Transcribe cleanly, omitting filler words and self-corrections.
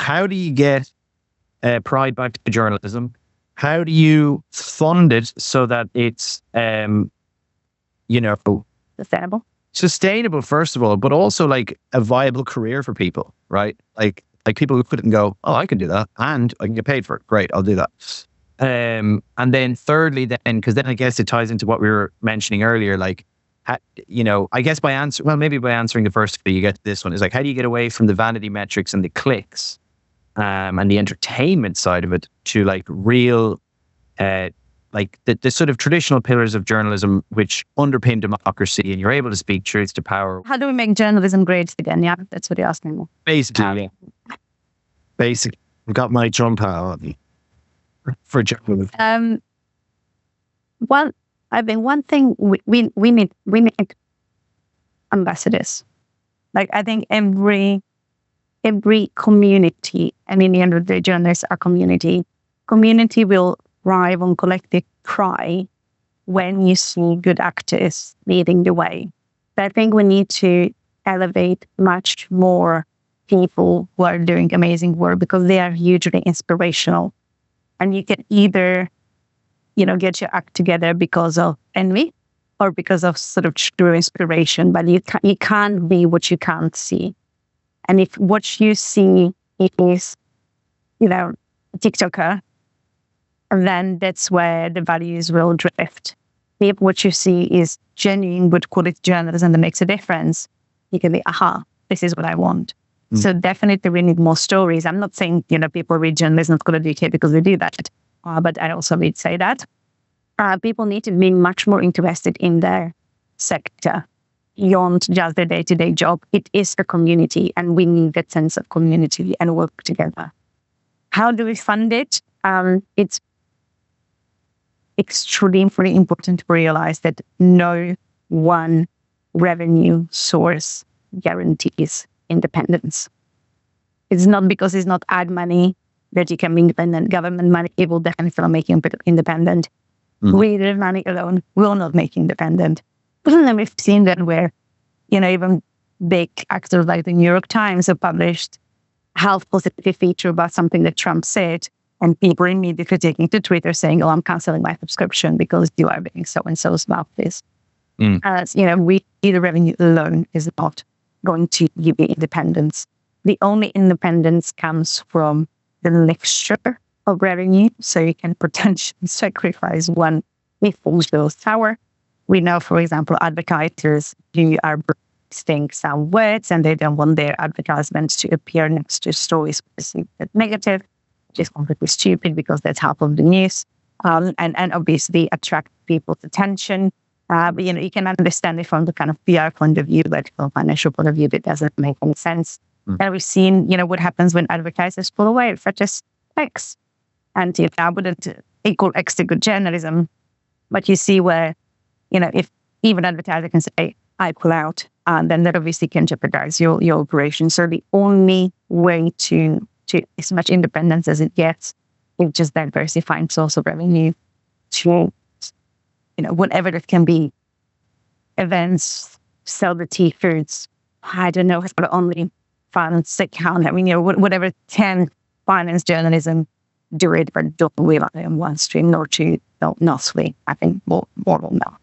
how do you get pride back to journalism? How do you fund it so that it's, sustainable, first of all, but also like a viable career for people, right? Like people who put it and go, oh, I can do that and I can get paid for it. Great, I'll do that. And then thirdly, because then I guess it ties into what we were mentioning earlier, like, I guess by answering the first three, you get to this one. Is like, how do you get away from the vanity metrics and the clicks and the entertainment side of it to like real, like the sort of traditional pillars of journalism which underpin democracy, and you're able to speak truth to power. How do we make journalism great again? Yeah, that's what you're asking. Basically, I've got my jump out for journalism. Well, I think one thing we need ambassadors. Like, I think every community, and in the end of the day, journalists are community will thrive on collective cry when you see good actors leading the way. But I think we need to elevate much more people who are doing amazing work, because they are hugely inspirational. And you can either, get your act together because of envy or because of sort of true inspiration, but you can't be what you can't see. And if what you see is, a TikToker, then that's where the values will drift. If what you see is genuine, good quality journalism that makes a difference, you can be, aha, this is what I want. So definitely we need more stories. I'm not saying, people read journalism School of the UK because they do that. But I also would say that people need to be much more interested in their sector beyond just their day-to-day job. It is a community, and we need that sense of community and work together. How do we fund it? It's extremely important to realize that no one revenue source guarantees independence. It's not because it's not ad money that you can be independent. Government money, it will definitely make you independent. Reader money alone will not make you independent. And we've seen that where, even big actors like the New York Times have published half positive feature about something that Trump said, and people immediately taking to Twitter saying, oh, I'm canceling my subscription because you are being so-and-so's about this. As the revenue alone is not going to give you independence. The only independence comes from the mixture of revenue, so you can potentially sacrifice one if all goes sour. We know, for example, advertisers who are boosting some words and they don't want their advertisements to appear next to stories perceived as negative, which is completely stupid because that's half of the news, and obviously attract people's attention. But you can understand it from the kind of PR point of view, but from a financial point of view, it doesn't make any sense. And we've seen, what happens when advertisers pull away, such as X. And I wouldn't equal X to good journalism, but you see where, if even advertiser can say, I pull out, then that obviously can jeopardize your operation. So the only way to as much independence as it gets is just diversifying source of revenue to, whatever it can be, events, sell the t-shirts, I don't know, but only finance account. Whatever can finance journalism, do it, but don't rely on one stream nor two, not three. I think more than that.